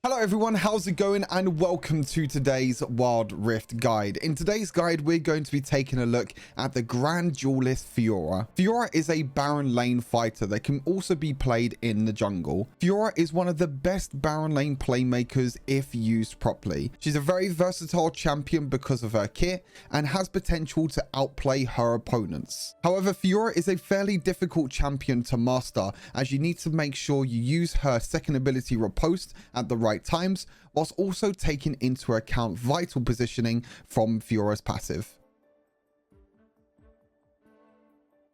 Hello everyone, how's it going, and welcome to today's Wild Rift guide. In today's guide, we're going to be taking a look at the Grand Duelist Fiora. Fiora is a Baron lane fighter that can also be played in the jungle. Fiora is one of the best Baron lane playmakers if used properly. She's a very versatile champion because of her kit and has potential to outplay her opponents. However, Fiora is a fairly difficult champion to master, as you need to make sure you use her second ability Riposte at the right times, whilst also taking into account vital positioning from Fiora's passive.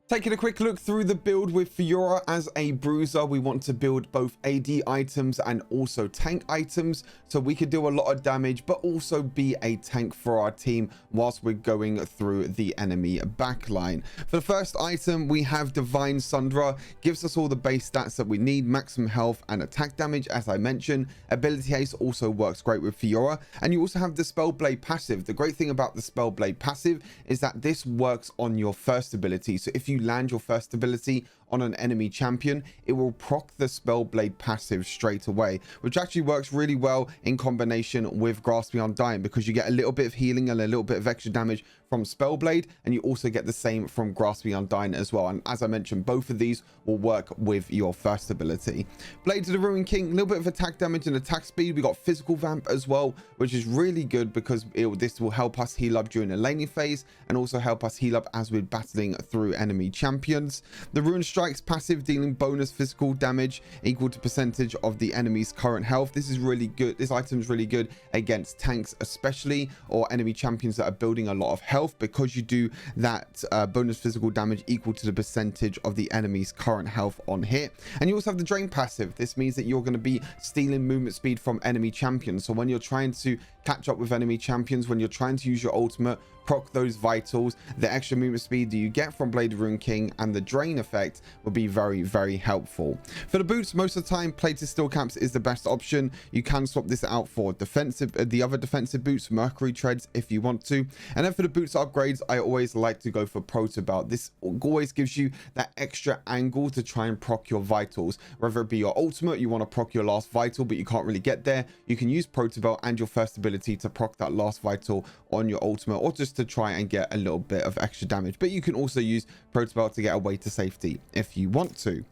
Taking a quick look through the build with Fiora as a bruiser, we want to build both AD items and also tank items, so we could do a lot of damage but also be a tank for our team whilst we're going through the enemy backline. For the first item, we have Divine Sundra. Gives us all the base stats that we need: maximum health and attack damage, as I mentioned. Ability haste also works great with Fiora, and you also have the Spellblade passive. The great thing about the Spellblade passive is that this works on your first ability, so if you land your first ability on an enemy champion, it will proc the Spellblade passive straight away, which actually works really well in combination with Grasping Undying, because you get a little bit of healing and a little bit of extra damage from Spellblade, and you also get the same from Grasping Undying as well. And as I mentioned, both of these will work with your first ability. Blades of the Ruined King, a little bit of attack damage and attack speed. We got Physical Vamp as well, which is really good because this will help us heal up during the laning phase and also help us heal up as we're battling through enemy champions. The Rune Strikes passive, dealing bonus physical damage equal to percentage of the enemy's current health. This is really good. This item is really good against tanks especially, or enemy champions that are building a lot of health, because you do that bonus physical damage equal to the percentage of the enemy's current health on hit. And you also have the Drain passive. This means that you're going to be stealing movement speed from enemy champions, so when you're trying to catch up with enemy champions, when you're trying to use your ultimate, proc those vitals, the extra movement speed that you get from Blade of Ruined King and the drain effect will be very, very helpful. For the boots, most of the time plated steel caps is the best option. You can swap this out for defensive, the other defensive boots, Mercury treads, if you want to. And then for the boots upgrades, I always like to go for Proto Belt. This always gives you that extra angle to try and proc your vitals, whether it be your ultimate, you want to proc your last vital but you can't really get there, you can use Proto Belt and your first ability to proc that last vital on your ultimate, or just to try and get a little bit of extra damage. But you can also use Proto Belt to get away to safety if you want to.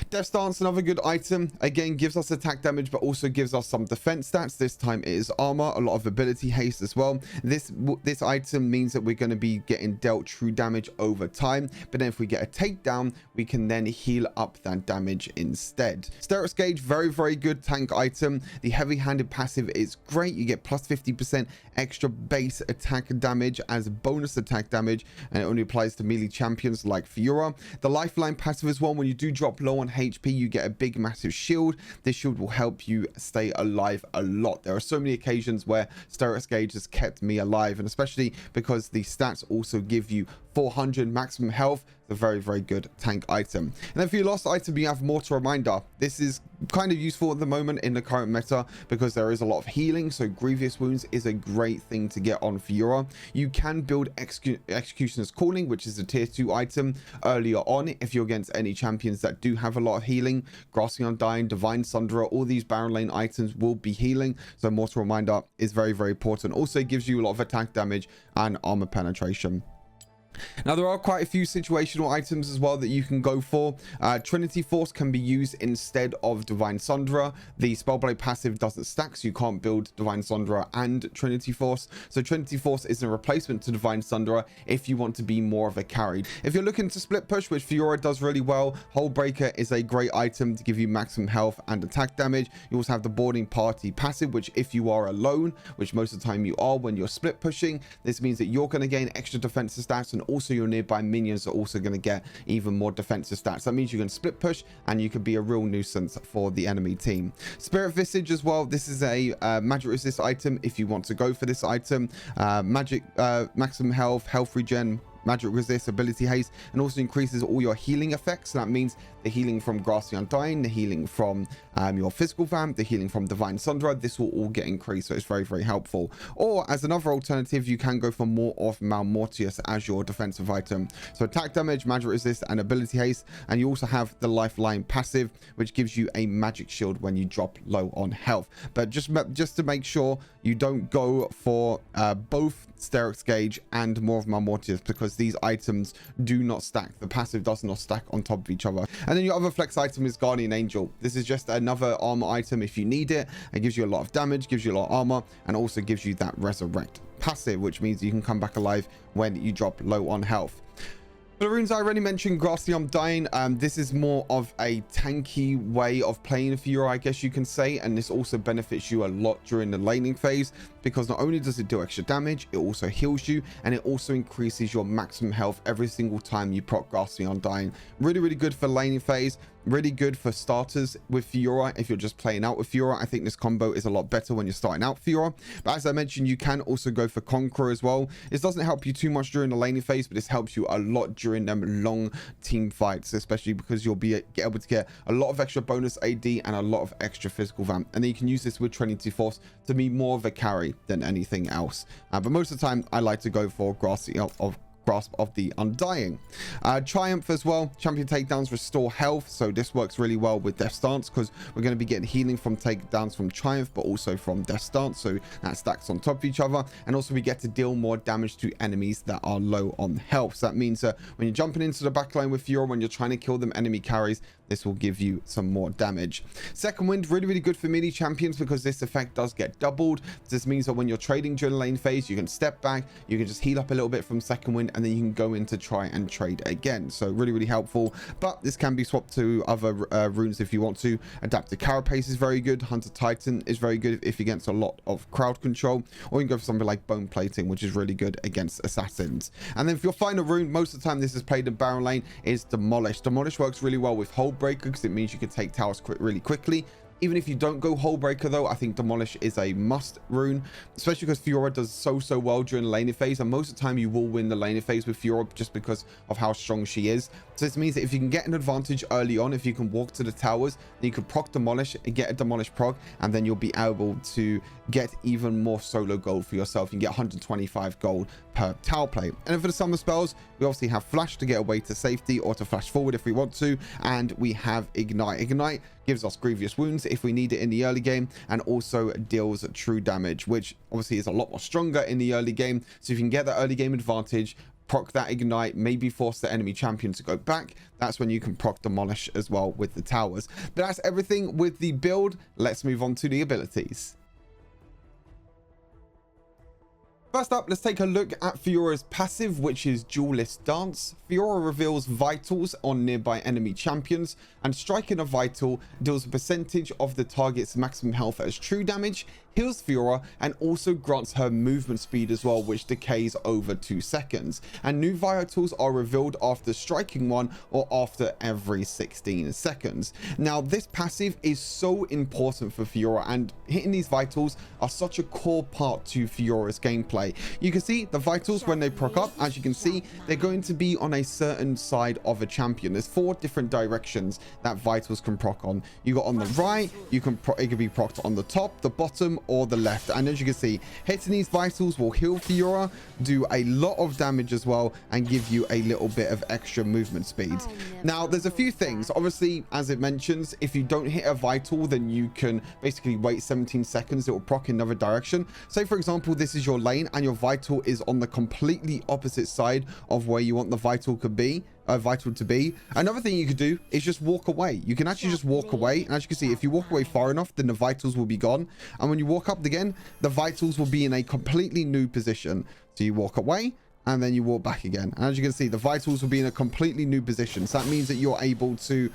Death Stance, another good item, again gives us attack damage but also gives us some defense stats. This time it is armor, a lot of ability haste as well. This item means that we're going to be getting dealt true damage over time, but then if we get a takedown, we can then heal up that damage instead. Sterex Gauge, very, very good tank item. The heavy-handed passive is great. You get plus 50% extra base attack damage as bonus attack damage, and it only applies to melee champions like Fiora. The Lifeline passive as well, when you do drop low on HP, you get a big massive shield. This shield will help you stay alive a lot. There are so many occasions where Sterex Gauge has kept me alive, and especially because the stats also give you 400 maximum health. A very, very good tank item. And then for your last item, you have Mortal Reminder. This is kind of useful at the moment in the current meta because there is a lot of healing, so Grievous Wounds is a great thing to get on Fiora. You can build Executioner's Calling, which is a tier 2 item earlier on if you're against any champions that do have a lot of healing. Grasping Undying, Divine Sundra, all these Baron lane items will be healing, so Mortal Reminder is very, very important. Also, it gives you a lot of attack damage and armor penetration. Now, there are quite a few situational items as well that you can go for. Trinity Force can be used instead of Divine Sundra. The Spellblade passive doesn't stack, so you can't build Divine Sundra and Trinity Force. So Trinity Force is a replacement to Divine Sundra if you want to be more of a carry. If you're looking to split push, which Fiora does really well, Hullbreaker is a great item to give you maximum health and attack damage. You also have the Boarding Party passive, which if you are alone, which most of the time you are when you're split pushing, this means that you're going to gain extra defensive stats, and also your nearby minions are also going to get even more defensive stats. That means you can split push and you can be a real nuisance for the enemy team. Spirit Visage as well. This is a magic resist item if you want to go for this item. Magic maximum health, health regen, magic resist, ability haste, and also increases all your healing effects. So that means the healing from Grassy Undying, the healing from your physical vamp, the healing from Divine Sundra. This will all get increased, so it's very, very helpful. Or as another alternative, you can go for more of Malmortius as your defensive item. So attack damage, magic resist, and ability haste. And you also have the lifeline passive, which gives you a magic shield when you drop low on health. But just to make sure you don't go for both Sterix Gauge and more of Malmortius, because these items do not stack. The passive does not stack on top of each other. And then your other flex item is Guardian Angel. This is just another armor item if you need it. It gives you a lot of damage, gives you a lot of armor, and also gives you that resurrect passive, which means you can come back alive when you drop low on health. For the runes, I already mentioned Grassy Undying. This is more of a tanky way of playing Fiora, I guess you can say, and this also benefits you a lot during the laning phase, because not only does it do extra damage, it also heals you, and it also increases your maximum health every single time you proc Grassy Undying. Really, really good for laning phase. Really good for starters with Fiora. If you're just playing out with Fiora, I think this combo is a lot better when you're starting out Fiora. But as I mentioned, you can also go for Conqueror as well. This doesn't help you too much during the laning phase, but this helps you a lot during them long team fights, especially because you'll be able to get a lot of extra bonus AD and a lot of extra physical vamp. And then you can use this with Trinity Force to be more of a carry than anything else. But most of the time, I like to go for Grasp of the Undying. Triumph as well. Champion takedowns restore health, so this works really well with Death Stance, because we're going to be getting healing from takedowns from Triumph, but also from Death Stance, so that stacks on top of each other. And also we get to deal more damage to enemies that are low on health. So that means that when you're jumping into the backline with Fiora, when you're trying to kill them enemy carries, this will give you some more damage. Second Wind, really, really good for melee champions, because this effect does get doubled. This means that when you're trading during the lane phase, you can step back, you can just heal up a little bit from Second Wind, and then you can go in to try and trade again. So really, really helpful. But this can be swapped to other runes if you want to. Adaptive Carapace is very good. Hunter Titan is very good if against a lot of crowd control. Or you can go for something like Bone Plating, which is really good against assassins. And then for your final rune, most of the time this is played in Baron lane, is Demolish. Demolish works really well with Hold Breaker, because it means you can take towers really quickly. Even if you don't go Hull Breaker though, I think Demolish is a must rune, especially because Fiora does so well during the laning phase, and most of the time you will win the laning phase with Fiora just because of how strong she is. So this means that if you can get an advantage early on, if you can walk to the towers, then you can proc Demolish and get a Demolish proc, and then you'll be able to get even more solo gold for yourself. You can get 125 gold per tower play. And then for the summer spells, we obviously have Flash to get away to safety, or to flash forward if we want to, and we have Ignite. Ignite gives us Grievous Wounds if we need it in the early game, and also deals true damage, which obviously is a lot more stronger in the early game. So if you can get that early game advantage, proc that Ignite, maybe force the enemy champion to go back, that's when you can proc Demolish as well with the towers. But that's everything with the build. Let's move on to the abilities. First up, let's take a look at Fiora's passive, which is Duelist Dance. Fiora reveals vitals on nearby enemy champions, and striking a vital deals a percentage of the target's maximum health as true damage, heals Fiora, and also grants her movement speed as well, which decays over 2 seconds. And new vitals are revealed after striking one, or after every 16 seconds. Now, this passive is so important for Fiora, and hitting these vitals are such a core part to Fiora's gameplay. You can see the vitals when they proc up, as you can see, they're going to be on a certain side of a champion. There's 4 different directions that vitals can proc on. You got on the right, it can be procced on the top, the bottom, or the left. And as you can see, hitting these vitals will heal Fiora, do a lot of damage as well, and give you a little bit of extra movement speed. Now, there's a few things. Obviously, as it mentions, if you don't hit a vital, then you can basically wait 17 seconds. It will proc in another direction. Say, for example, this is your lane, and your vital is on the completely opposite side of where you want the vital to be. Another thing you could do is just walk away. You can actually just walk away, and as you can see, if you walk away far enough, then the vitals will be gone, and when you walk up again, the vitals will be in a completely new position. So you walk away, and then you walk back again, and as you can see, the vitals will be in a completely new position. So that means that you're able to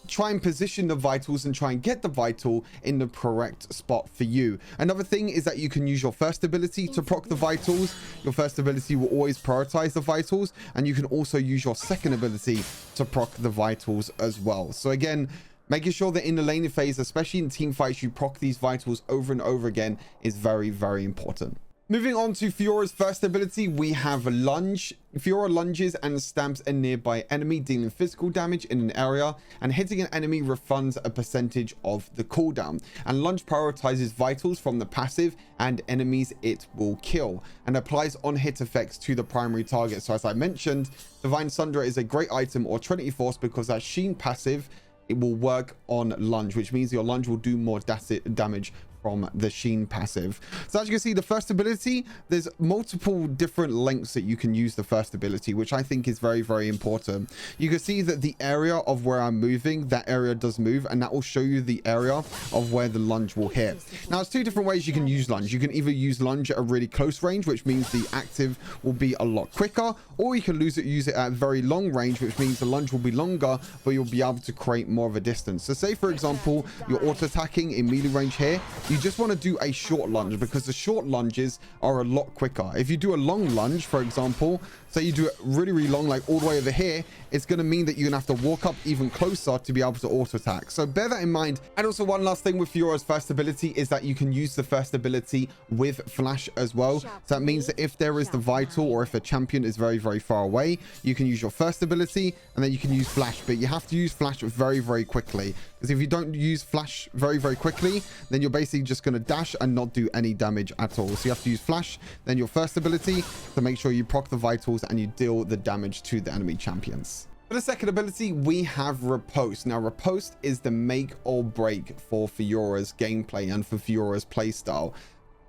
try and position the vitals and try and get the vital in the correct spot for you. Another thing is that you can use your first ability to proc the vitals. Your first ability will always prioritize the vitals, and you can also use your second ability to proc the vitals as well. So again, making sure that in the laning phase, especially in team fights, you proc these vitals over and over again is very, very important. Moving on to Fiora's first ability, we have Lunge. Fiora lunges and stamps a nearby enemy, dealing physical damage in an area, and hitting an enemy refunds a percentage of the cooldown. And Lunge prioritizes vitals from the passive and enemies it will kill, and applies on-hit effects to the primary target. So as I mentioned, Divine Sunder is a great item, or Trinity Force, because that Sheen passive, it will work on Lunge, which means your Lunge will do more damage from the Sheen passive. So as you can see, the first ability, there's multiple different lengths that you can use the first ability, which I think is very, very important. You can see that the area of where I'm moving, that area does move, and that will show you the area of where the lunge will hit. Now, there's two different ways you can use lunge. You can either use lunge at a really close range, which means the active will be a lot quicker, or you can use it at a very long range, which means the lunge will be longer, but you'll be able to create more of a distance. So say, for example, you're auto-attacking in melee range here. You just want to do a short lunge, because the short lunges are a lot quicker. If you do a long lunge, for example, say you do it really, really long, like all the way over here, it's going to mean that you're going to have to walk up even closer to be able to auto attack. So bear that in mind. And also, one last thing with Fiora's first ability is that you can use the first ability with flash as well. So that means that if there is the vital, or if a champion is very, very far away, you can use your first ability and then you can use flash, but you have to use flash very, very quickly, because if you don't use flash very, very quickly, then you're basically just going to dash and not do any damage at all. So you have to use flash, then your first ability, to make sure you proc the vitals and you deal the damage to the enemy champions. For the second ability, we have Riposte. Now, Riposte is the make or break for Fiora's gameplay and for Fiora's playstyle.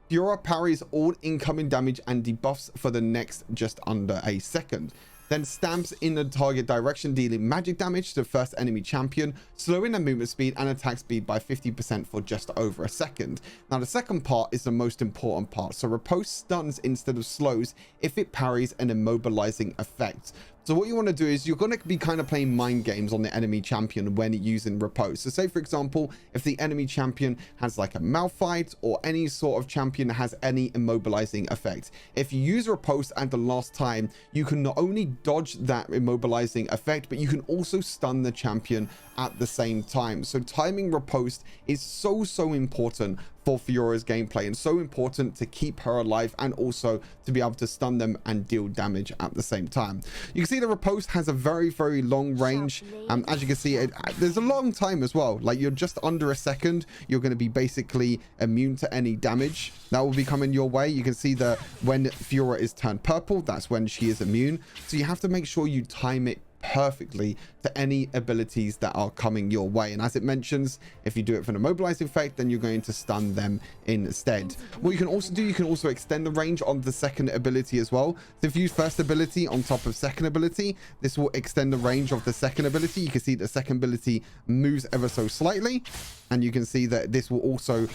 Fiora parries all incoming damage and debuffs for the next just under a second. Then stamps in the target direction, dealing magic damage to the first enemy champion, slowing their movement speed and attack speed by 50% for just over a second. Now, the second part is the most important part. So Riposte stuns instead of slows if it parries an immobilizing effect. So what you want to do is you're going to be kind of playing mind games on the enemy champion when using Riposte. So say, for example, if the enemy champion has like a Malphite or any sort of champion that has any immobilizing effect, if you use Riposte at the last time, you can not only dodge that immobilizing effect, but you can also stun the champion at the same time. So timing Riposte is so important for Fiora's gameplay, and so important to keep her alive and also to be able to stun them and deal damage at the same time. You can see the Riposte has a very long range. As you can see, there's a long time as well. Like, you're just under a second, you're going to be basically immune to any damage that will be coming your way. You can see that when Fiora is turned purple, that's when she is immune. So you have to make sure you time it perfectly to any abilities that are coming your way. And as it mentions, if you do it for an immobilizing effect, then you're going to stun them instead. What you can also do, you can also extend the range on the second ability as well. So if you use first ability on top of second ability, this will extend the range of the second ability. You can see the second ability moves ever so slightly, and you can see that this will also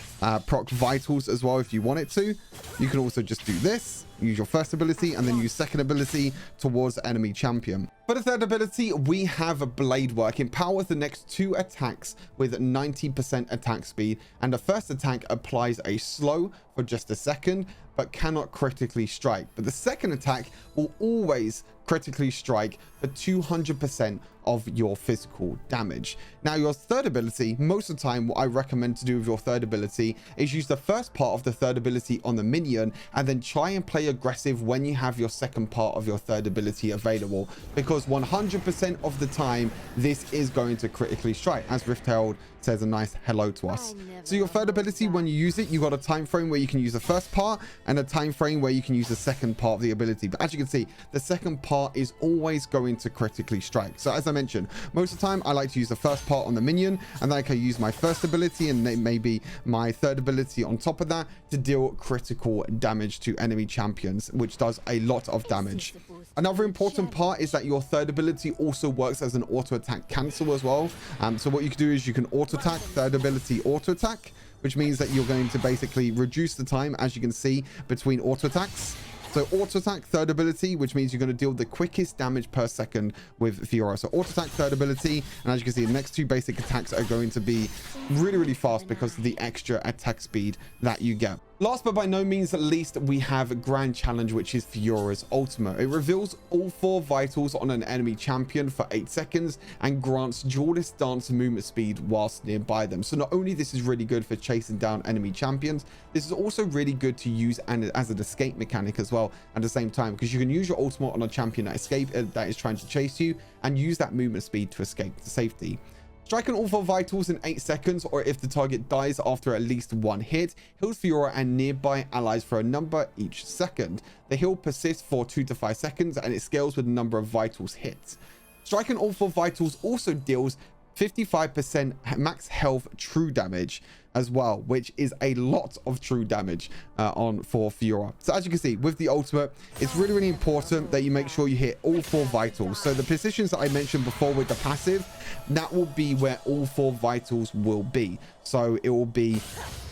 proc vitals as well if you want it to. You can also just do this, use your first ability, and then use second ability towards the enemy champion. For the third ability, we have a Blade Work. Empowers the next 2 attacks with 90% attack speed, and the first attack applies a slow for just a second, but cannot critically strike. But the second attack will always critically strike for 200% of your physical damage. Now, your third ability, most of the time, what I recommend to do with your third ability is use the first part of the third ability on the minion, and then try and play aggressive when you have your second part of your third ability available, because 100% of the time, this is going to critically strike, as Rift Herald says a nice hello to us. So your third ability, when you use it, you got a time frame where you can use the first part and a time frame where you can use the second part of the ability. But as you can see, the second part is always going to critically strike. So as I mentioned, most of the time I like to use the first part on the minion, and then I can use my first ability and then maybe my third ability on top of that to deal critical damage to enemy champions, which does a lot of damage. Another important part is that your third ability also works as an auto attack cancel as well. So what you can do is you can auto attack, third ability auto attack, which means that you're going to basically reduce the time, as you can see, between auto attacks. So auto attack, third ability, which means you're going to deal the quickest damage per second with Fiora. So auto attack, third ability, and as you can see, the next 2 basic attacks are going to be really fast because of the extra attack speed that you get. Last but by no means least, we have Grand Challenge, which is Fiora's ultimate. It reveals all 4 vitals on an enemy champion for 8 seconds and grants duelist stance movement speed whilst nearby them. So not only this is really good for chasing down enemy champions, this is also really good to use and as an escape mechanic as well at the same time, because you can use your ultimate on a champion that is trying to chase you and use that movement speed to escape to safety. Strike on all 4 vitals in 8 seconds, or if the target dies after at least 1 hit, heals Fiora and nearby allies for a number each second. The heal persists for 2 to 5 seconds, and it scales with the number of vitals hit. Striking all 4 vitals also deals 55% max health true damage as well, which is a lot of true damage for Fiora. So as you can see with the ultimate, it's really important that you make sure you hit all 4 vitals. So the positions that I mentioned before with the passive, that will be where all 4 vitals will be. So it will be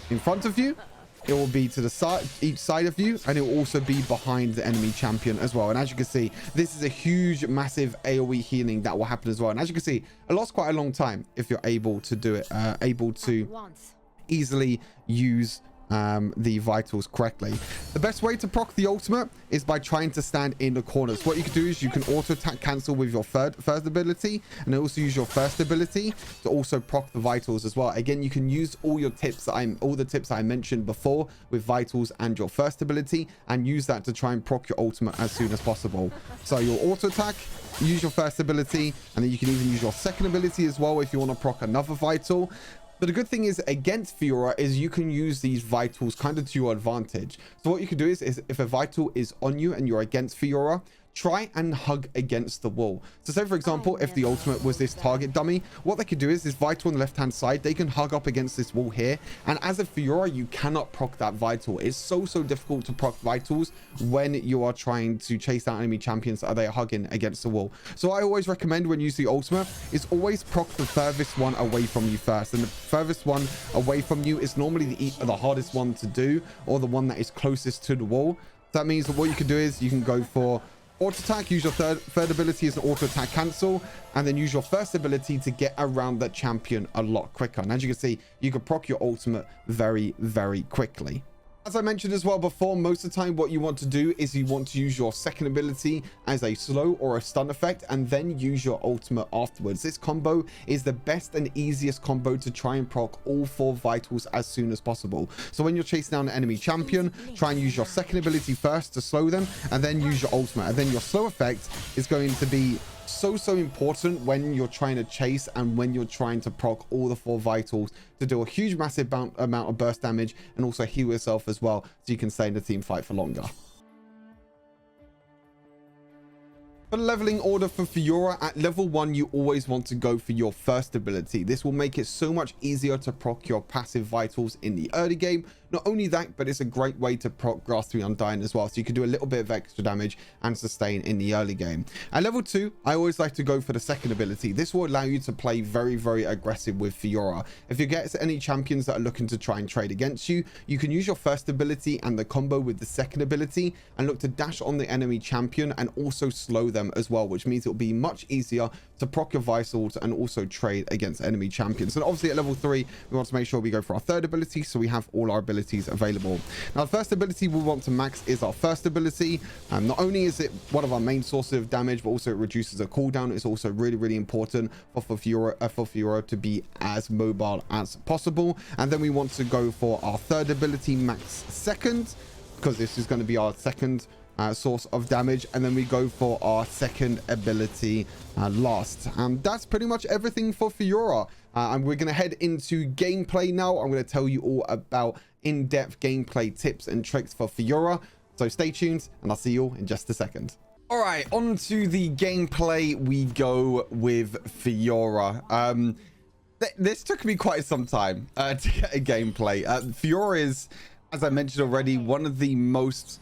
in front of you, it will be to the side, each side of you, and it will also be behind the enemy champion as well. And as you can see, this is a huge, massive AoE healing that will happen as well. And as you can see, it lasts quite a long time if you're able to do it, able to easily use the vitals correctly. The best way to proc the ultimate is by trying to stand in the corners. What you can do is you can auto attack cancel with your first ability, and also use your first ability to also proc the vitals as well. Again, you can use all the tips that I mentioned before with vitals and your first ability, and use that to try and proc your ultimate as soon as possible. So your auto attack, use your first ability, and then you can even use your second ability as well if you want to proc another vital. But the good thing is against Fiora is you can use these vitals kind of to your advantage. So what you can do is if a vital is on you and you're against Fiora, try and hug against the wall. So say for example, if the ultimate was this target dummy, what they could do is this vital on the left hand side, they can hug up against this wall here, and as a Fiora you cannot proc that vital. It's so difficult to proc vitals when you are trying to chase down enemy champions that they are hugging against the wall. So I always recommend when you use the ultimate is always proc the furthest one away from you first, and the furthest one away from you is normally the hardest one to do, or the one that is closest to the wall. That means that what you can do is you can go for auto attack, use your third ability as an auto attack cancel, and then use your first ability to get around that champion a lot quicker. And as you can see, you can proc your ultimate very quickly. As I mentioned as well before, most of the time what you want to do is you want to use your second ability as a slow or a stun effect, and then use your ultimate afterwards. This combo is the best and easiest combo to try and proc all 4 vitals as soon as possible. So when you're chasing down an enemy champion, try and use your second ability first to slow them, and then use your ultimate. And then your slow effect is going to be so important when you're trying to chase and when you're trying to proc all the 4 vitals to do a huge massive amount of burst damage, and also heal yourself as well so you can stay in the team fight for longer. For the leveling order for Fiora, at level 1 you always want to go for your first ability. This will make it so much easier to proc your passive vitals in the early game. Not only that, but it's a great way to proc Grass 3 Undying as well, so you can do a little bit of extra damage and sustain in the early game. At level 2, I always like to go for the second ability. This will allow you to play very aggressive with Fiora. If you get any champions that are looking to try and trade against you, you can use your first ability and the combo with the second ability and look to dash on the enemy champion and also slow them as well, which means it'll be much easier to proc your vitals and also trade against enemy champions. And obviously at level 3, we want to make sure we go for our third ability, so we have all our abilities available. Now the first ability we want to max is our first ability. Not only is it one of our main sources of damage, but also it reduces a cooldown. It's also really important for Fiora to be as mobile as possible. And then we want to go for our third ability max second, because this is going to be our second source of damage, and then we go for our second ability last. And that's pretty much everything for Fiora. And we're going to head into gameplay now. I'm going to tell you all about in-depth gameplay tips and tricks for Fiora, so stay tuned and I'll see you all in just a second. All right, on to the gameplay we go with Fiora. This took me quite some time to get a gameplay. Fiora is, as I mentioned already, one of the most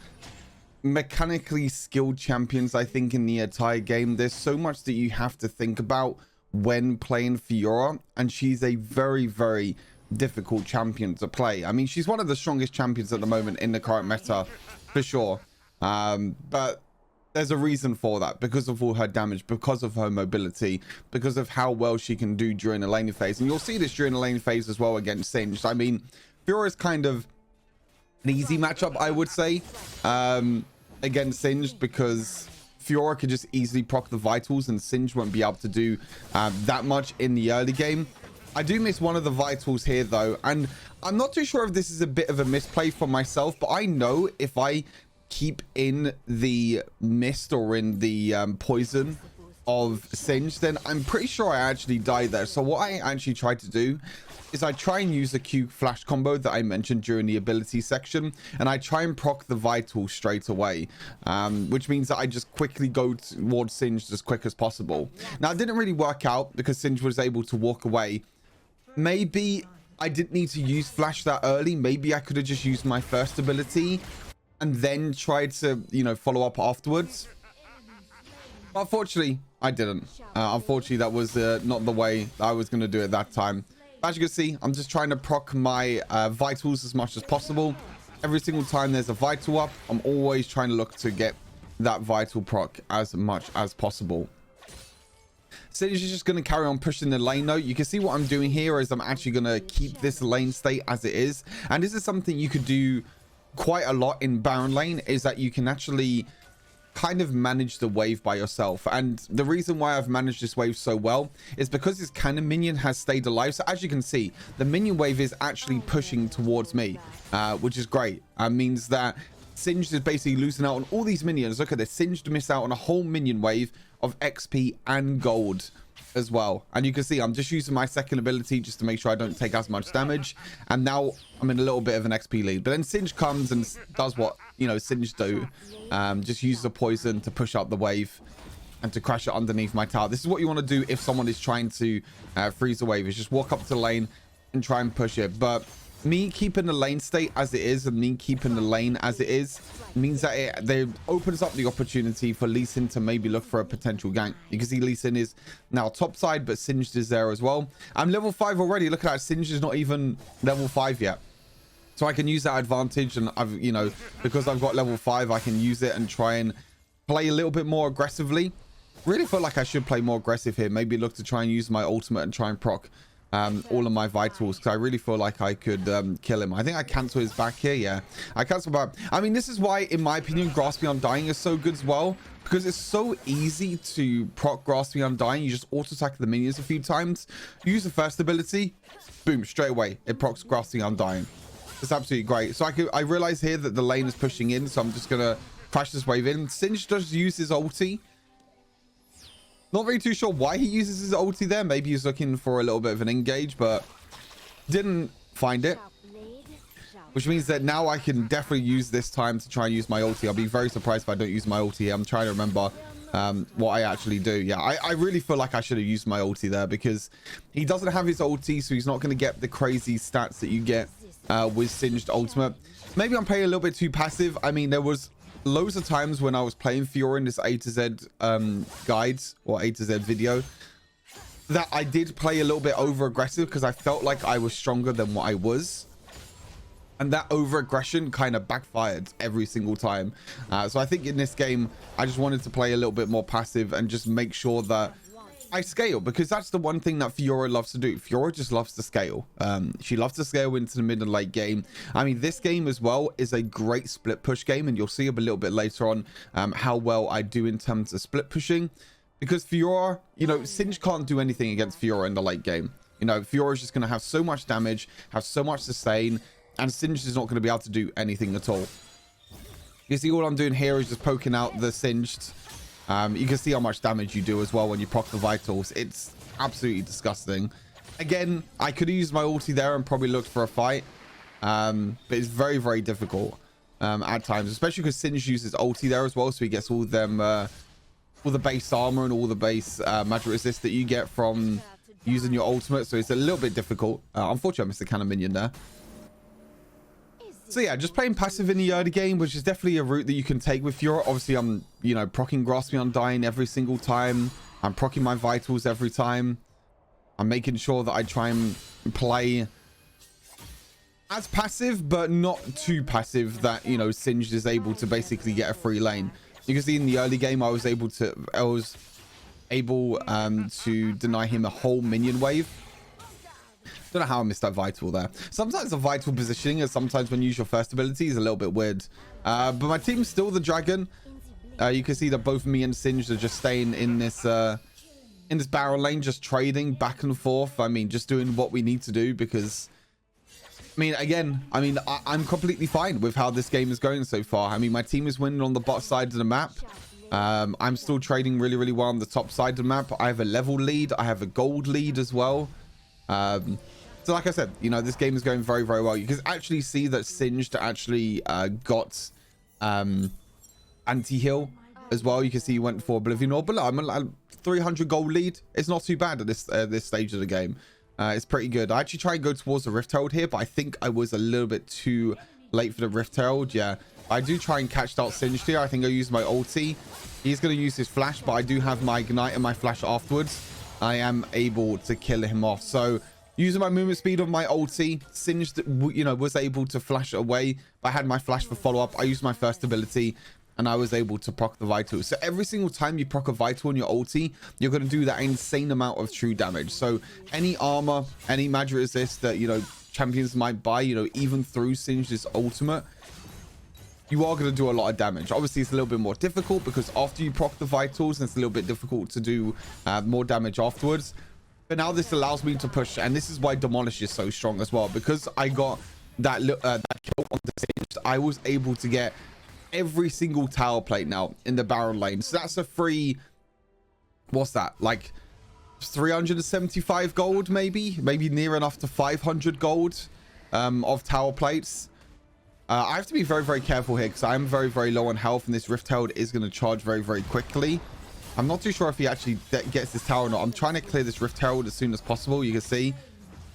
mechanically skilled champions I think in the entire game. There's so much that you have to think about when playing Fiora, and she's a very difficult champion to play. I mean, she's one of the strongest champions at the moment in the current meta for sure, but there's a reason for that, because of all her damage, because of her mobility, because of how well she can do during the laning phase. And you'll see this during the laning phase as well against Singed. I mean, Fiora is kind of an easy matchup, I would say, against Singed, because Fiora could just easily proc the vitals and Singed won't be able to do that much in the early game. I do miss one of the vitals here though, and I'm not too sure if this is a bit of a misplay for myself, but I know if I keep in the mist or in the poison of Singed, then I'm pretty sure I actually die there. So what I actually try to do is I try and use the Q flash combo that I mentioned during the ability section, and I try and proc the vital straight away, which means that I just quickly go towards Singed as quick as possible. Now, it didn't really work out because Singed was able to walk away. Maybe I didn't need to use flash that early. Maybe I could have just used my first ability and then tried to, you know, follow up afterwards. But unfortunately, I didn't. Unfortunately, that was not the way I was going to do it that time. As you can see, I'm just trying to proc my vitals as much as possible. Every single time there's a vital up, I'm always trying to look to get that vital proc as much as possible. So you're just going to carry on pushing the lane though. You can see what I'm doing here is I'm actually going to keep this lane state as it is. And this is something you could do quite a lot in Baron lane, is that you can actually kind of manage the wave by yourself. And the reason why I've managed this wave so well is because this cannon minion has stayed alive. So as you can see, the minion wave is actually pushing towards me, which is great. Means that Singed is basically losing out on all these minions. Look at this, Singed missed out on a whole minion wave of XP and gold as well. And you can see I'm just using my second ability just to make sure I don't take as much damage, and now I'm in a little bit of an XP lead. But then Singed comes and does what, you know, Singed do, just uses a poison to push up the wave and to crash it underneath my tower. This is what you want to do if someone is trying to freeze the wave, is just walk up to the lane and try and push it. But me keeping the lane state as it is and me keeping the lane as it is means that it opens up the opportunity for Lee Sin to maybe look for a potential gank. You can see Lee Sin is now top side, but Singed is there as well. I'm level 5 already. Look at that, Singed is not even level 5 yet. So I can use that advantage, and I've, you know, because I've got level 5, I can use it and try and play a little bit more aggressively. Really feel like I should play more aggressive here. Maybe look to try and use my ultimate and try and proc all of my vitals, because I really feel like I could kill him. I think I cancel his back here. Yeah, I cancel back. I mean, this is why, in my opinion, Grasping Undying is so good as well, because it's so easy to proc Grasping Undying. You just auto attack the minions a few times, use the first ability, boom, straight away it procs Grasping Undying. It's absolutely great. So I realize here that the lane is pushing in, so I'm just gonna crash this wave in. Singed does use his ulti. Not really too sure why he uses his ulti there. Maybe he's looking for a little bit of an engage, but didn't find it. Which means that now I can definitely use this time to try and use my ulti. I'll be very surprised if I don't use my ulti here. I'm trying to remember what I actually do. Yeah, I really feel like I should have used my ulti there, because he doesn't have his ulti, so he's not going to get the crazy stats that you get with Singed ultimate. Maybe I'm playing a little bit too passive. I mean, there was loads of times when I was playing Fiora in this A to Z guides or A to Z video that I did play a little bit over aggressive, because I felt like I was stronger than what I was, and that over aggression kind of backfired every single time. So I think in this game I just wanted to play a little bit more passive and just make sure that I scale, because that's the one thing that Fiora loves to do. Fiora just loves to scale. She loves to scale into the mid and late game. I mean, this game as well is a great split push game, and you'll see a little bit later on how well I do in terms of split pushing, because Fiora, you know, Singed can't do anything against Fiora in the late game. You know, Fiora is just going to have so much damage, have so much sustain, and Singed is not going to be able to do anything at all. You see, all I'm doing here is just poking out the Singed. You can see how much damage you do as well when you proc the vitals. It's absolutely disgusting. Again, I could have used my ulti there and probably looked for a fight, but it's very, very difficult at times, especially because Singed uses ulti there as well, so he gets all them all the base armor and all the base magic resist that you get from using your ultimate, so it's a little bit difficult. Unfortunately, I missed the cannon minion there. So yeah, just playing passive in the early game, which is definitely a route that you can take with Fiora. Obviously, I'm, you know, proccing Grasping Undying every single time. I'm proccing my vitals every time. I'm making sure that I try and play as passive, but not too passive that, you know, Singed is able to basically get a free lane. You can see in the early game, I was able to deny him a whole minion wave. Don't know how I missed that vital there. Sometimes the vital positioning and sometimes when you use your first ability is a little bit weird. But my team's still the dragon. You can see that both me and Singed are just staying in this barrel lane, just trading back and forth. I mean, just doing what we need to do because, I mean, again, I'm completely fine with how this game is going so far. I mean, my team is winning on the bot side of the map. I'm still trading really, really well on the top side of the map. I have a level lead. I have a gold lead as well. So like I said, you know, this game is going very, very well. You can actually see that Singed actually got anti-heal as well. You can see he went for Oblivion Orb, but I'm a 300 gold lead. It's not too bad at this stage of the game. It's pretty good. I actually try and go towards the Rift Herald here, but I think I was a little bit too late for the Rift Herald. Yeah, I do try and catch out Singed here. I think I use my ulti. He's going to use his flash, but I do have my ignite and my flash afterwards. I am able to kill him off. So using my movement speed of my ulti, Singed, you know, was able to flash away. I had my flash for follow-up. I used my first ability and I was able to proc the vital. So every single time you proc a vital on your ulti, you're going to do that insane amount of true damage. So any armor, any magic resist that, you know, champions might buy, you know, even through Singed's ultimate, you are going to do a lot of damage. Obviously, it's a little bit more difficult because after you proc the vitals, it's a little bit difficult to do more damage afterwards. But now this allows me to push, and this is why Demolish is so strong as well, because I got that kill on the Singed. I was able to get every single tower plate now in the barrel lane. So that's a free, what's that, like 375 gold, maybe near enough to 500 gold of tower plates. I have to be very, very careful here because I'm very, very low on health, and this Rift Herald is going to charge very, very quickly. I'm not too sure if he actually gets this tower or not. I'm trying to clear this Rift Herald as soon as possible. You can see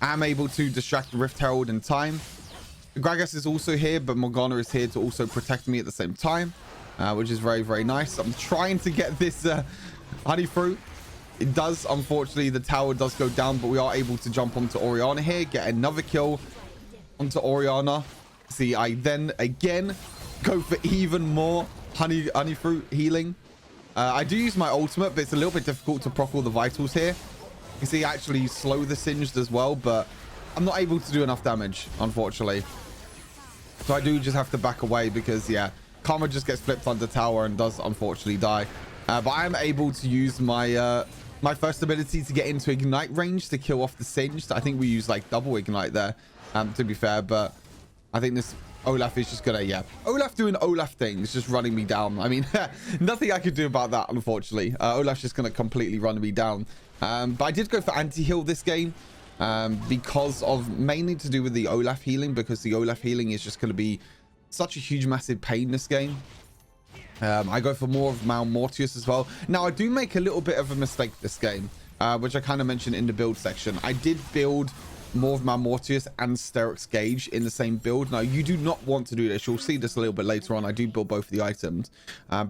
I'm able to distract the Rift Herald in time. Gragas is also here, but Morgana is here to also protect me at the same time, which is very, very nice. I'm trying to get this honey fruit. It does, unfortunately, the tower does go down, but we are able to jump onto Orianna here, get another kill onto Orianna. See, I then again go for even more honey fruit healing. I do use my ultimate, but it's a little bit difficult to proc all the vitals here. You can see I actually slow the Singed as well, but I'm not able to do enough damage, unfortunately. So I do just have to back away because, yeah, Karma just gets flipped under tower and does unfortunately die. But I am able to use my my first ability to get into ignite range to kill off the Singed. I think we use like double ignite there, to be fair, but I think this Olaf is just gonna, yeah, Olaf doing Olaf things, just running me down. I mean, nothing I could do about that, unfortunately. Olaf's just gonna completely run me down. But I did go for anti-heal this game because of mainly to do with the Olaf healing, because the Olaf healing is just going to be such a huge, massive pain this game. I go for more of Mount Mortius as well. Now, I do make a little bit of a mistake this game, which I kind of mentioned in the build section. I did build more of Mount Mortius and Sterix Gauge in the same build. Now, you do not want to do this. You'll see this a little bit later on. I do build both of the items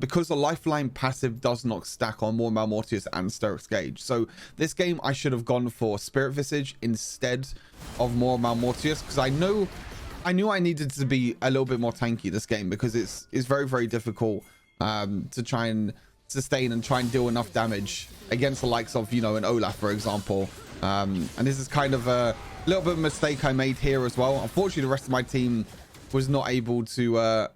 because the Lifeline passive does not stack on more Mount Mortius and Sterix Gauge. So this game, I should have gone for Spirit Visage instead of more Mount Mortius, because I knew I needed to be a little bit more tanky this game, because it's very, very difficult to try and sustain and try and deal enough damage against the likes of, you know, an Olaf, for example. And this is kind of a little bit of a mistake I made here as well. Unfortunately, the rest of my team was not able to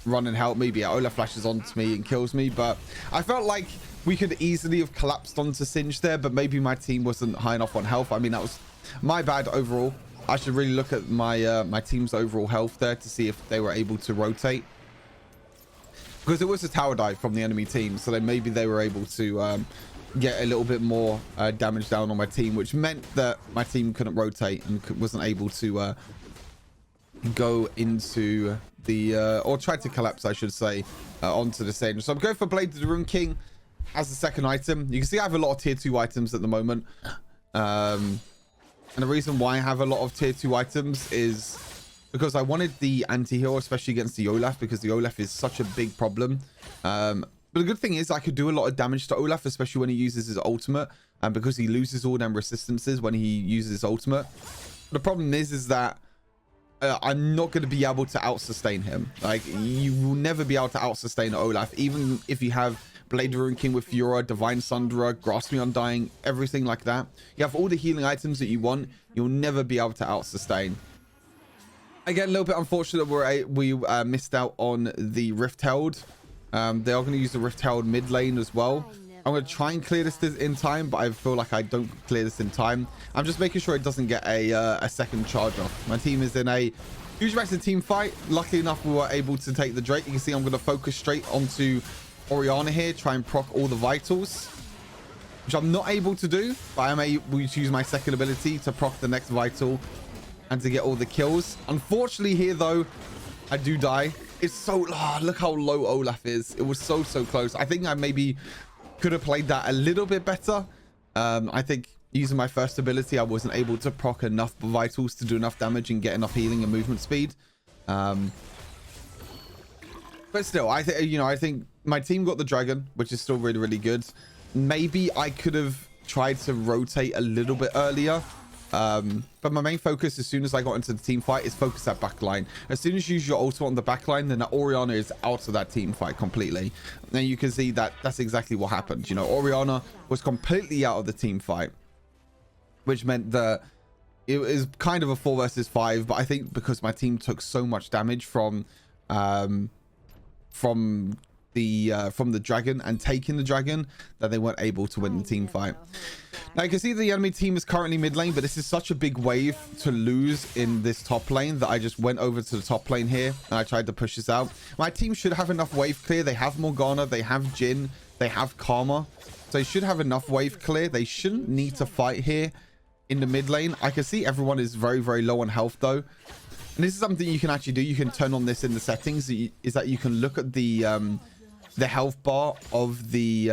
run and help me. But yeah, Olaf flashes onto me and kills me, but I felt like we could easily have collapsed onto Singed there, but maybe my team wasn't high enough on health. I mean, that was my bad overall. I should really look at my my team's overall health there to see if they were able to rotate, because it was a tower dive from the enemy team, so then maybe they were able to get a little bit more damage down on my team, which meant that my team couldn't rotate and wasn't able to go into the or try to collapse, I should say, onto the stage. So I'm going for Blade of the Rune King as the second item. You can see I have a lot of tier 2 items at the moment, and the reason why I have a lot of tier 2 items is because I wanted the anti-hero, especially against the Olaf, because the Olaf is such a big problem. But the good thing is I could do a lot of damage to Olaf, especially when he uses his ultimate, and because he loses all them resistances when he uses his ultimate. The problem is that I'm not going to be able to out-sustain him. Like, you will never be able to out-sustain Olaf, even if you have Blade Rune King with Fiora, Divine Sunderer, Grasp Me Undying, everything like that. You have all the healing items that you want. You'll never be able to out-sustain. Again, a little bit unfortunate we missed out on the Rift Herald. They are going to use the Rift Herald mid lane as well. I'm going to try and clear this in time, but I feel like I don't clear this in time. I'm just making sure it doesn't get a second charge off. My team is in a huge massive team fight. Luckily enough, we were able to take the Drake. You can see I'm going to focus straight onto Orianna here, try and proc all the vitals, which I'm not able to do, but I'm able to use my second ability to proc the next vital and to get all the kills. Unfortunately here though, I do die. It's so, look how low Olaf is. It was so close. I think I maybe could have played that a little bit better. I think using my first ability, I wasn't able to proc enough vitals to do enough damage and get enough healing and movement speed. But still, I think my team got the dragon, which is still really good. Maybe I could have tried to rotate a little bit earlier. But my main focus as soon as I got into the team fight is focus that backline. As soon as you use your ultimate on the backline, then that Orianna is out of that team fight completely. And you can see that that's exactly what happened. You know, Orianna was completely out of the team fight, which meant that it was kind of a 4 versus 5. But I think because my team took so much damage from the dragon and taking the dragon, that they weren't able to win the team fight. Now you can see the enemy team is currently mid lane, but this is such a big wave to lose in this top lane that I just went over to the top lane here and I tried to push this out. My team should have enough wave clear. They have Morgana, they have Jhin, they have Karma, so they should have enough wave clear. They shouldn't need to fight here in the mid lane. I can see everyone is very low on health though, and this is something you can actually do. You can turn on this in the settings, is that you can look at the health bar of the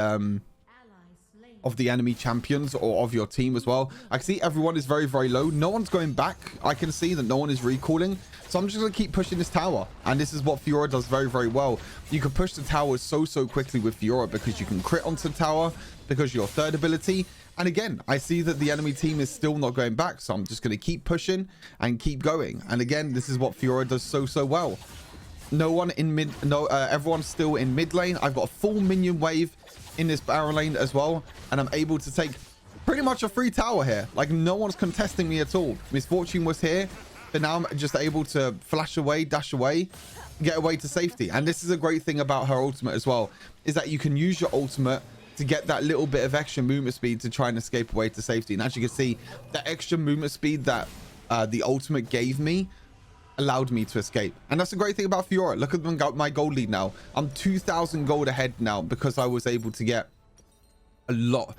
enemy champions or of your team as well. I can see everyone is very low. No one's going back. I can see that no one is recalling, so I'm just going to keep pushing this tower, and this is what Fiora does very well. You can push the towers so quickly with Fiora because you can crit onto the tower because your third ability. And again, I see that the enemy team is still not going back, so I'm just going to keep pushing and keep going. And again, this is what Fiora does so well. No one in mid, everyone's still in mid lane. I've got a full minion wave in this Baron lane as well, and I'm able to take pretty much a free tower here. Like, no one's contesting me at all. Misfortune was here, but now I'm just able to flash away, dash away, get away to safety. And this is a great thing about her ultimate as well, is that you can use your ultimate to get that little bit of extra movement speed to try and escape away to safety. And as you can see, that extra movement speed that the ultimate gave me allowed me to escape. And that's the great thing about Fiora. Look at my gold lead now. I'm 2,000 gold ahead now because I was able to get a lot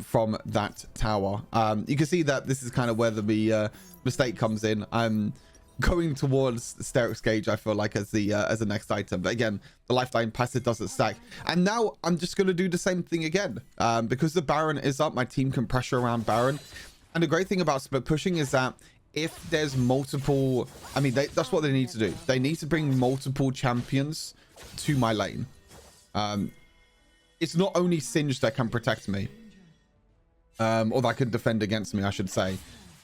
from that tower. You can see that this is kind of where the mistake comes in. I'm going towards Steric's Gauge, I feel like, as the next item. But again, the lifeline passive doesn't stack. And now I'm just going to do the same thing again. Because the Baron is up, my team can pressure around Baron. And the great thing about split pushing is that if there's multiple, I mean, that's what they need to do. They need to bring multiple champions to my lane. It's not only Singe that can protect me, or that can defend against me, I should say.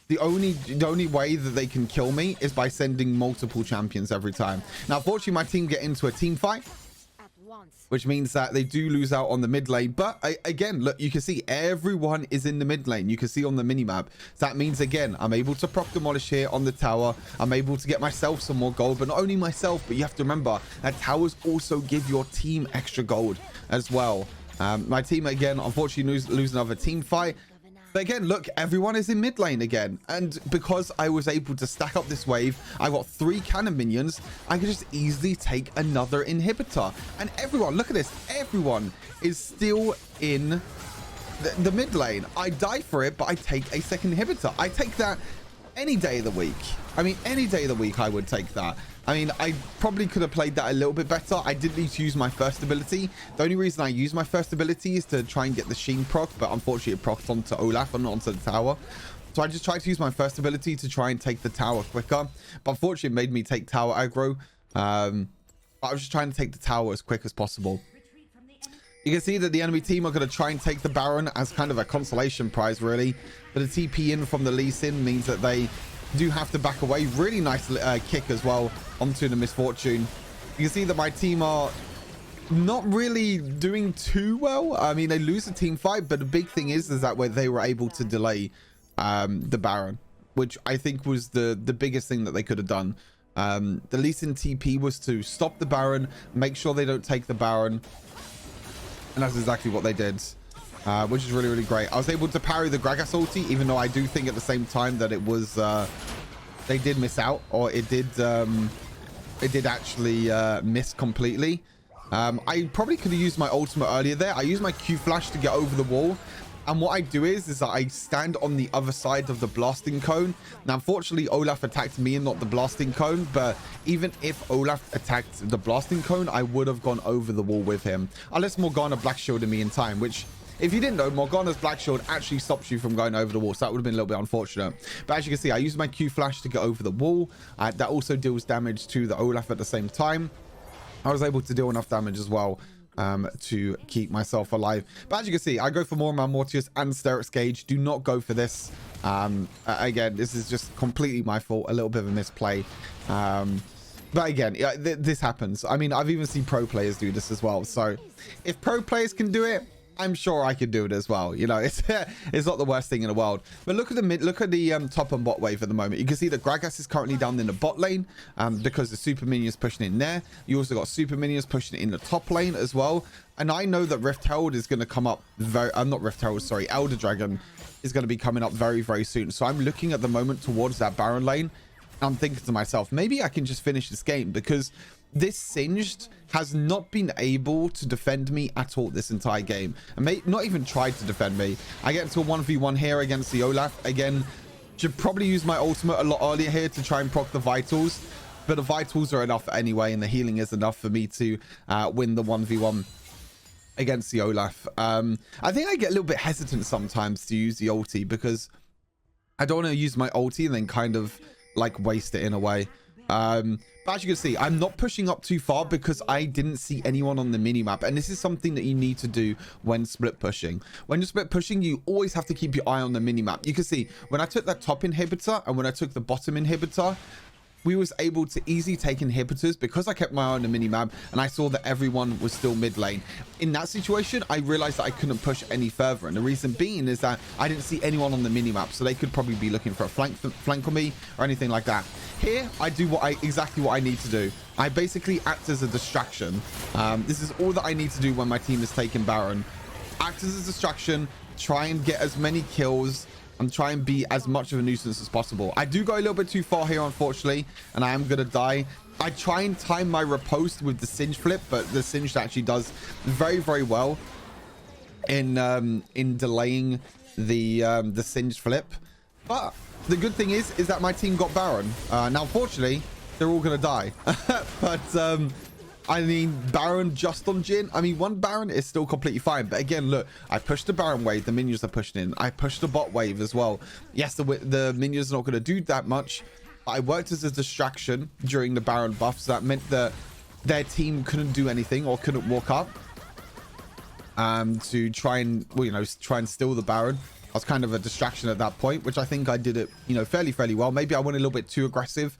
The only way that they can kill me is by sending multiple champions every time. Now, unfortunately, my team get into a team fight, which means that they do lose out on the mid lane. But again, look, you can see everyone is in the mid lane. You can see on the minimap. So that means, again, I'm able to proc demolish here on the tower. I'm able to get myself some more gold, but not only myself, but you have to remember that towers also give your team extra gold as well. My team, again, unfortunately lose another team fight. But again, look, everyone is in mid lane again. And because I was able to stack up this wave, I got 3 cannon minions. I could just easily take another inhibitor. And everyone, look at this. Everyone is still in the mid lane. I die for it, but I take a second inhibitor. I take that any day of the week. I mean, any day of the week, I would take that. I mean, I probably could have played that a little bit better. I did need to use my first ability. The only reason I use my first ability is to try and get the Sheen proc, but unfortunately it procced onto Olaf and not onto the tower. So I just tried to use my first ability to try and take the tower quicker. But unfortunately it made me take tower aggro. I was just trying to take the tower as quick as possible. You can see that the enemy team are going to try and take the Baron as kind of a consolation prize, really. But the TP in from the Lee Sin means that they do have to back away. Really nice kick as well onto the Misfortune. You can see that my team are not really doing too well. I mean, they lose a team fight, but the big thing is that where they were able to delay the Baron, which I think was the biggest thing that they could have done. The Lee Sin TP was to stop the Baron, make sure they don't take the Baron, and that's exactly what they did, which is really, really great. I was able to parry the Gragas ulti, even though I do think at the same time that it was they did miss out, or it did actually miss completely. I probably could have used my ultimate earlier there. I used my Q flash to get over the wall. And what I do is that I stand on the other side of the blasting cone. Now, unfortunately, Olaf attacked me and not the blasting cone. But even if Olaf attacked the blasting cone, I would have gone over the wall with him. Unless Morgana black shielded me in time, which, if you didn't know, Morgana's black shield actually stops you from going over the wall. So that would have been a little bit unfortunate. But as you can see, I used my Q flash to get over the wall. That also deals damage to the Olaf at the same time. I was able to deal enough damage as well to keep myself alive. But as you can see, I go for more Mortius and Sterix Gauge. Do not go for this. Again, this is just completely my fault. A little bit of a misplay. But again, this happens. I mean, I've even seen pro players do this as well. So if pro players can do it, I'm sure I could do it as well. You know, it's not the worst thing in the world. But look at the top and bot wave at the moment. You can see that Gragas is currently down in the bot lane because the super minions pushing in there. You also got super minions pushing in the top lane as well. And I know that Rift Herald is going to come up not Rift Herald, sorry, Elder Dragon is going to be coming up very, very soon. So I'm looking at the moment towards that Baron lane. I'm thinking to myself, maybe I can just finish this game, because this Singed has not been able to defend me at all this entire game, and not even tried to defend me. I get into a 1v1 here against the Olaf. Again, should probably use my ultimate a lot earlier here to try and proc the vitals, but the vitals are enough anyway, and the healing is enough for me to win the 1v1 against the Olaf. I think I get a little bit hesitant sometimes to use the ulti, because I don't want to use my ulti and then kind of like waste it in a way. But as you can see, I'm not pushing up too far because I didn't see anyone on the minimap. And this is something that you need to do when split pushing. When you're split pushing, you always have to keep your eye on the minimap. You can see when I took that top inhibitor and when I took the bottom inhibitor, we was able to easily take inhibitors because I kept my eye on the minimap and I saw that everyone was still mid lane. In that situation, I realized that I couldn't push any further. And the reason being is that I didn't see anyone on the minimap. So they could probably be looking for a flank on me or anything like that. Here, I do exactly what I need to do. I basically act as a distraction. This is all that I need to do when my team is taking Baron. Act as a distraction, try and get as many kills, and try and be as much of a nuisance as possible. I do go a little bit too far here, unfortunately, and I am gonna die. I try and time my riposte with the Singe flip, but the Singe actually does very, very well in delaying the Singe flip. But the good thing is that my team got Baron. Now, unfortunately, they're all gonna die. But I mean, Baron just on Jhin. I mean, one Baron is still completely fine. But again, look, I pushed the Baron wave. The minions are pushing in. I pushed the bot wave as well. Yes, the minions are not going to do that much. I worked as a distraction during the Baron buff. So that meant that their team couldn't do anything or couldn't walk up to try and, well, you know, try and steal the Baron. I was kind of a distraction at that point, which I think I did it, you know, fairly well. Maybe I went a little bit too aggressive,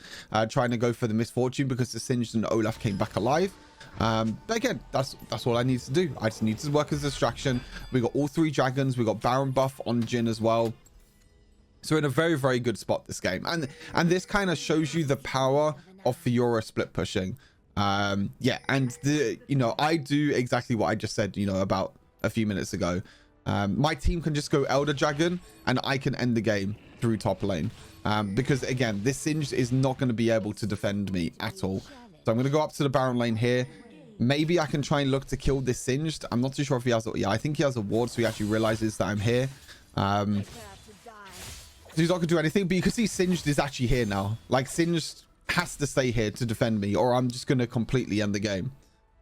trying to go for the misfortune because the Singed and Olaf came back alive. But again, that's all I need to do. I just need to work as a distraction. We got all 3 dragons. We got Baron buff on Jhin as well. So we're in a very, very good spot this game. And this kind of shows you the power of Fiora split pushing. Yeah, and you know, I do exactly what I just said, you know, about a few minutes ago. My team can just go Elder Dragon and I can end the game through top lane. Because again, this Singed is not going to be able to defend me at all. So I'm going to go up to the Baron lane here. Maybe I can try and look to kill this Singed. I'm not too sure if he has, yeah, I think he has a ward, so he actually realizes that I'm here. So he's not going to do anything, but you can see Singed is actually here now. Like, Singed has to stay here to defend me, or I'm just going to completely end the game.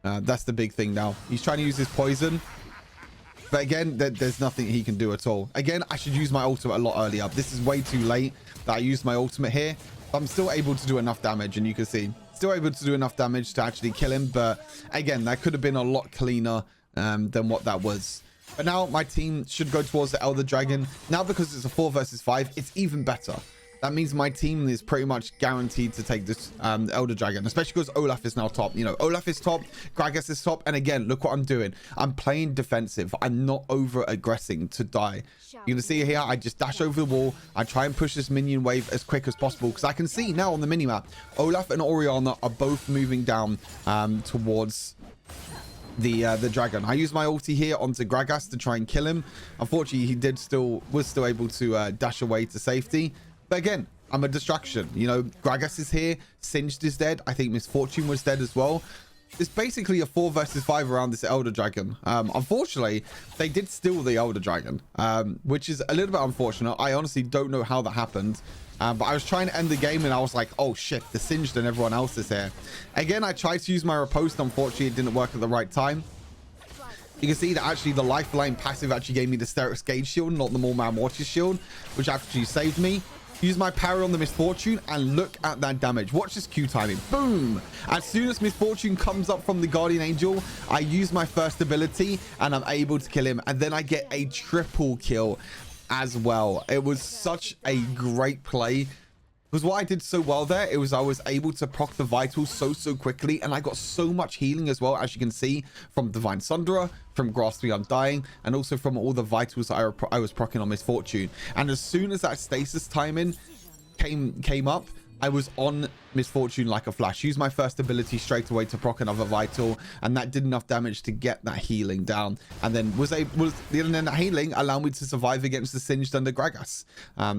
That's the big thing now. He's trying to use his poison. But again, there's nothing he can do at all. Again, I should use my ultimate a lot earlier. This is way too late that I used my ultimate here. I'm still able to do enough damage, and you can see still able to do enough damage to actually kill him. But again, that could have been a lot cleaner than what that was. But now my team should go towards the Elder Dragon. Now, because it's a 4 versus 5, it's even better. that means my team is pretty much guaranteed to take this Elder Dragon, especially because Olaf is now top. You know, Olaf is top, Gragas is top, and again, look what I'm doing. I'm playing defensive. I'm not over aggressing to die. You're gonna see here, I just dash over the wall. I try and push this minion wave as quick as possible because I can see now on the minimap, Olaf and Orianna are both moving down towards the dragon. I use my ulti here onto Gragas to try and kill him. Unfortunately, he was still able to dash away to safety. But again, I'm a distraction. You know, Gragas is here. Singed is dead. I think Misfortune was dead as well. It's basically a 4 versus 5 around this Elder Dragon. Unfortunately, they did steal the Elder Dragon, which is a little bit unfortunate. I honestly don't know how that happened. But I was trying to end the game and I was like, oh shit, the Singed and everyone else is here. Again, I tried to use my riposte. Unfortunately, it didn't work at the right time. You can see that actually the lifeline passive actually gave me the Sterix Gauge shield, not the Mormar Mortis shield, which actually saved me. Use my parry on the Misfortune and look at that damage. Watch this Q timing. Boom! As soon as Misfortune comes up from the Guardian Angel, I use my first ability and I'm able to kill him. And then I get a triple kill as well. It was such a great play. Because what I did so well there, I was able to proc the vitals so quickly, and I got so much healing as well, as you can see from Divine Sundra, from Grasp the Undying, and also from all the vitals that I was proccing on Misfortune. And as soon as that stasis timing came up, I was on Misfortune like a flash. Used my first ability straight away to proc another vital, and that did enough damage to get that healing down. And then that healing allowed me to survive against the Singed and the Gragas.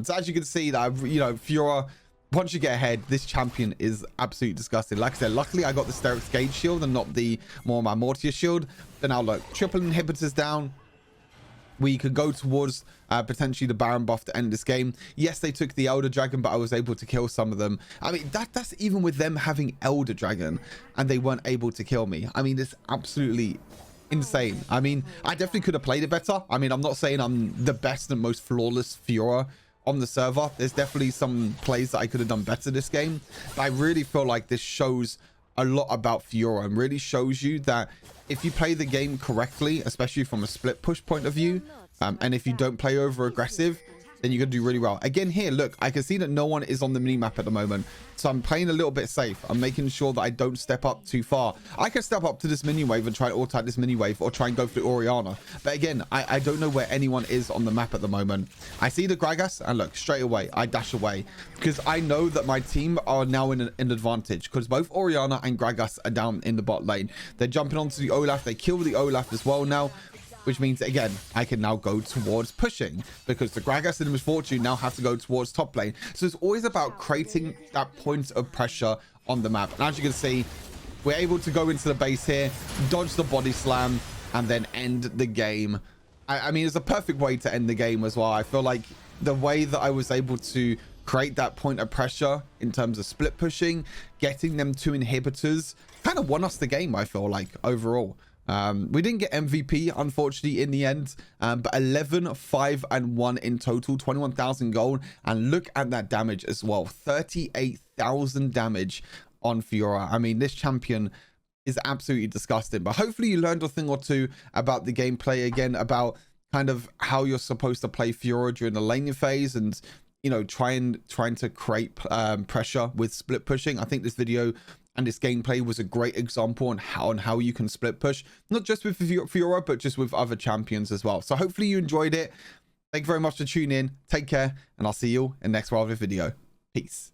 So as you can see, that you know, Fiora, once you get ahead, this champion is absolutely disgusting. Like I said, luckily I got the Sterix Gauge shield and not the Mormar Mortis shield. But now look, triple inhibitors down. We could go towards potentially the Baron buff to end this game. Yes, they took the Elder Dragon, but I was able to kill some of them. I mean, that's even with them having Elder Dragon and they weren't able to kill me. I mean, it's absolutely insane. I mean, I definitely could have played it better. I mean, I'm not saying I'm the best and most flawless Fiora on the server. There's definitely some plays that I could have done better this game, but I really feel like this shows a lot about Fiora and really shows you that if you play the game correctly, especially from a split push point of view, and if you don't play over aggressive, then you're gonna do really well. Again, here, look, I can see that no one is on the mini map at the moment, so I'm playing a little bit safe. I'm making sure that I don't step up too far. I can step up to this mini wave and try to auto this mini wave, or try and go for the Orianna, but again, I don't know where anyone is on the map at the moment. I see the Gragas and look, straight away I dash away because I know that my team are now in an advantage, because both Orianna and Gragas are down in the bot lane. They're jumping onto the Olaf. They kill the Olaf as well now, which means, again, I can now go towards pushing because the Gragas and the Misfortune now have to go towards top lane. So it's always about creating that point of pressure on the map. And as you can see, we're able to go into the base here, dodge the body slam, and then end the game. I mean, it's a perfect way to end the game as well. I feel like the way that I was able to create that point of pressure in terms of split pushing, getting them 2 inhibitors, kind of won us the game, I feel like, overall. We didn't get MVP, unfortunately, in the end, but 11, 5 and 1 in total, 21,000 gold. And look at that damage as well, 38,000 damage on Fiora. I mean, this champion is absolutely disgusting, but hopefully you learned a thing or two about the gameplay, again, about kind of how you're supposed to play Fiora during the laning phase, and you know, trying to create pressure with split pushing. I think this video and this gameplay was a great example on how you can split push, not just with Fiora, but just with other champions as well. So hopefully you enjoyed it. Thank you very much for tuning in. Take care, and I'll see you in the next video. Peace.